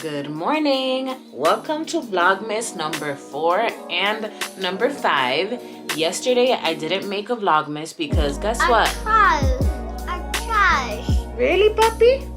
Good morning. Welcome to Vlogmas number 4 and number 5. Yesterday I didn't make a Vlogmas because guess what? I tried. Really, puppy?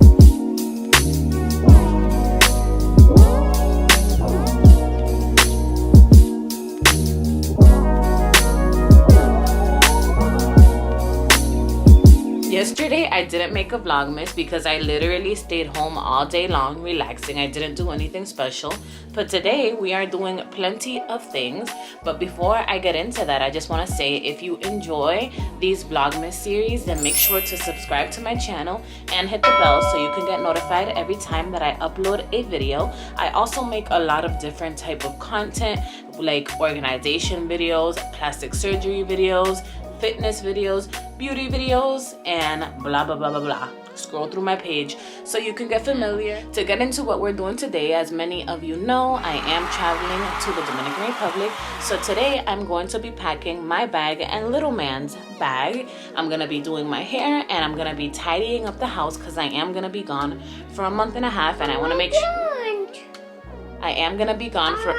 Yesterday I didn't make a Vlogmas because I literally stayed home all day long relaxing. I didn't do anything special. But today we are doing plenty of things. But before I get into that, I just want to say if you enjoy these Vlogmas series, then make sure to subscribe to my channel and hit the bell so you can get notified every time that I upload a video. I also make a lot of different type of content like organization videos, plastic surgery videos, fitness videos, beauty videos, and blah blah blah blah blah. Scroll through my page so you can get familiar. To get into what we're doing today, as many of you know, I am traveling to the Dominican Republic. So today I'm going to be packing my bag and little man's bag. I'm gonna be doing my hair and I'm gonna be tidying up the house because I am gonna be gone for a month and a half, and I want to make sure I am gonna be gone for.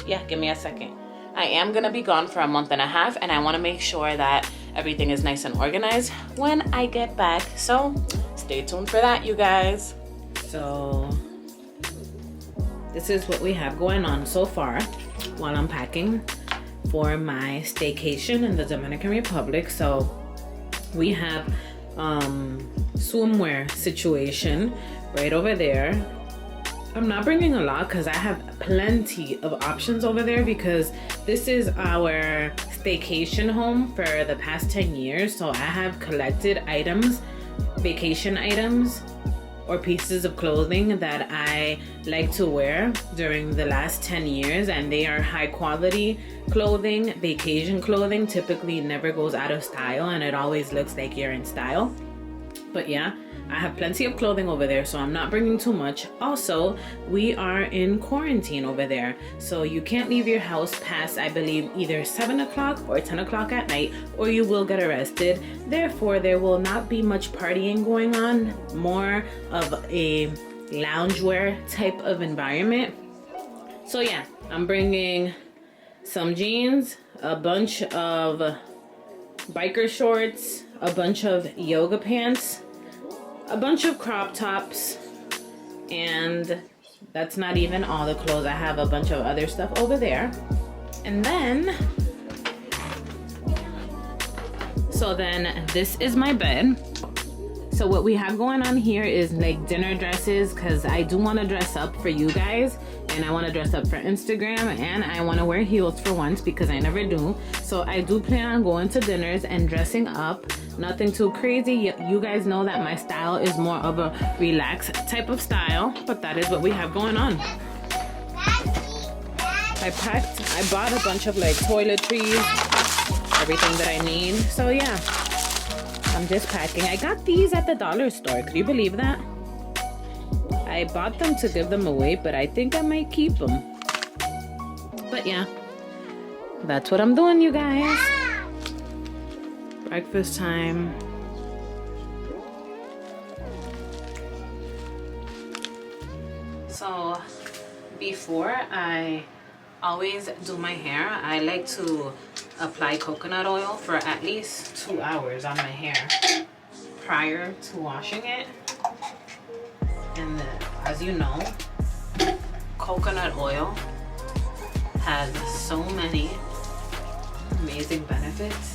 Yeah, give me a second. I am gonna be gone for a month and a half, and I want to make sure that everything is nice and organized when I get back. So stay tuned for that, you guys. So this is what we have going on so far while I'm packing for my staycation in the Dominican Republic. So we have swimwear situation right over there. I'm not bringing a lot because I have plenty of options over there because this is our staycation home for the past 10 years. So I have collected items, vacation items, or pieces of clothing that I like to wear during the last 10 years. And they are high quality clothing, vacation clothing, typically never goes out of style and it always looks like you're in style. But yeah, I have plenty of clothing over there, so I'm not bringing too much. Also, we are in quarantine over there, so you can't leave your house past, I believe, either 7 o'clock or 10 o'clock at night, or you will get arrested. Therefore, there will not be much partying going on, more of a loungewear type of environment. So yeah, I'm bringing some jeans, a bunch of biker shorts, a bunch of yoga pants, a bunch of crop tops, and that's not even all the clothes. I have a bunch of other stuff over there. And then, so then this is my bed. So what we have going on here is like dinner dresses, because I do want to dress up for you guys, and I want to dress up for Instagram, and I want to wear heels for once because I never do. So I do plan on going to dinners and dressing up. Nothing too crazy. You guys know that my style is more of a relaxed type of style, but that is what we have going on. I bought a bunch of like toiletries, everything that I need. So yeah, I'm just packing. I got these at the dollar store. Could you believe that? I bought them to give them away, but I think I might keep them. But yeah, that's what I'm doing, you guys. Breakfast time. So before I always do my hair, I like to apply coconut oil for at least 2 hours on my hair prior to washing it. And as you know, coconut oil has so many amazing benefits.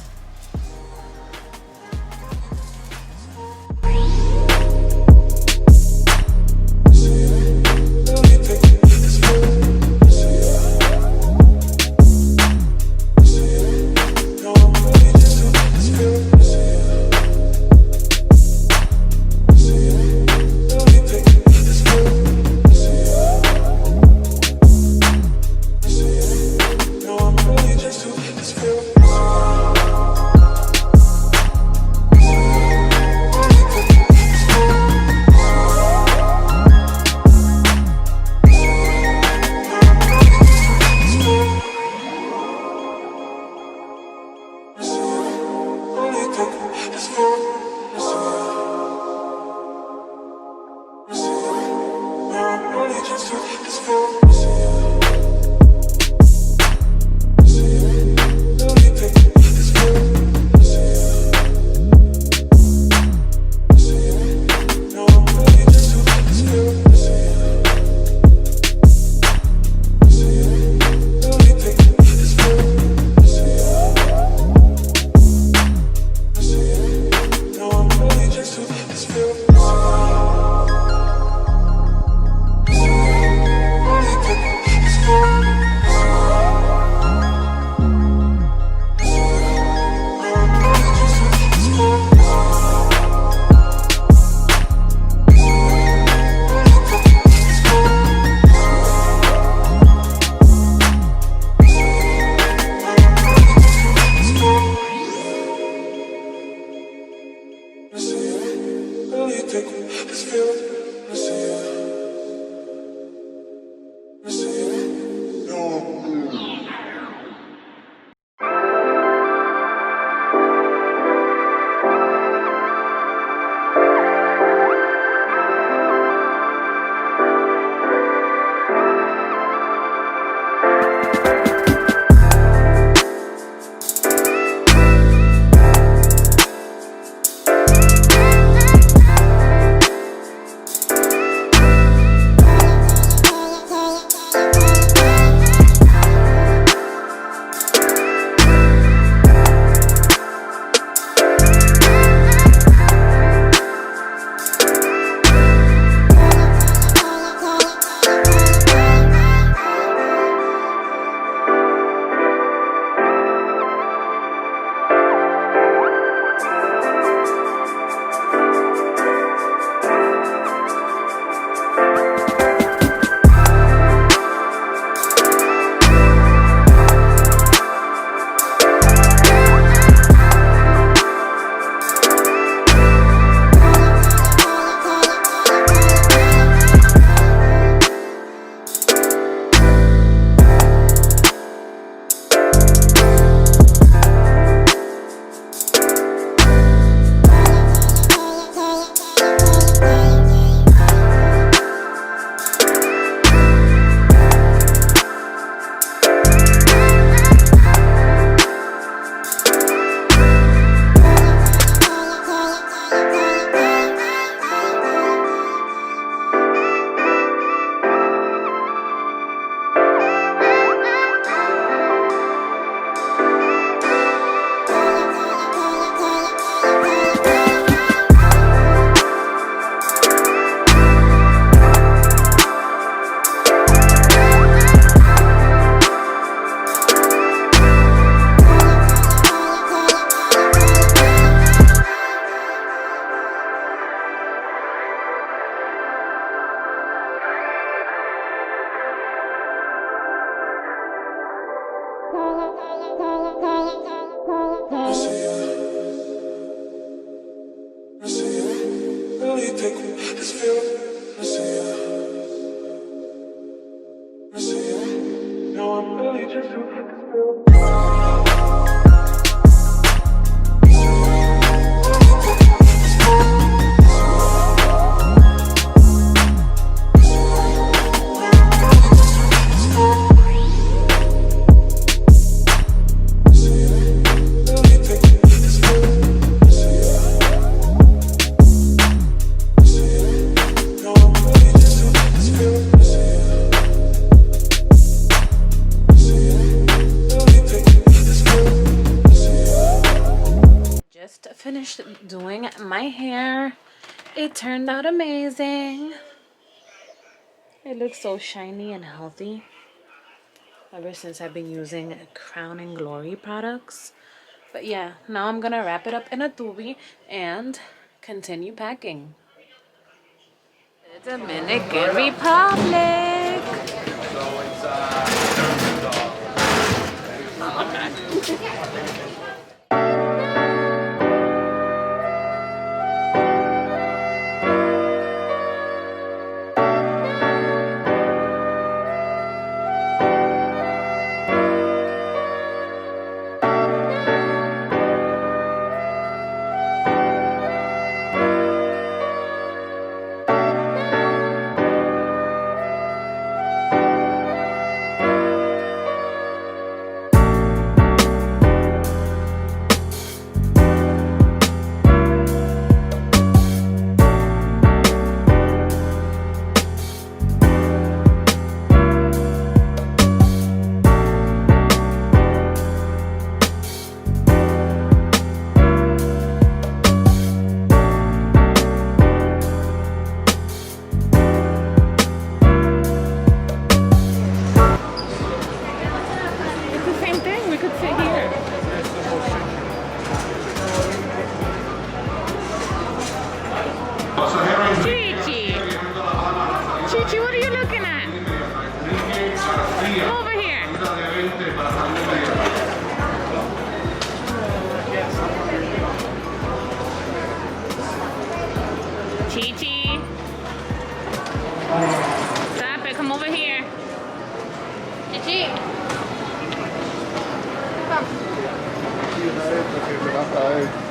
Finished doing my hair. It turned out amazing. It looks so shiny and healthy ever since I've been using Crown and Glory products. But yeah, now I'm gonna wrap it up in a tubi and continue packing. The Dominican Republic. Chi-Chi. Stop it. Come over here. Chi-Chi. Come.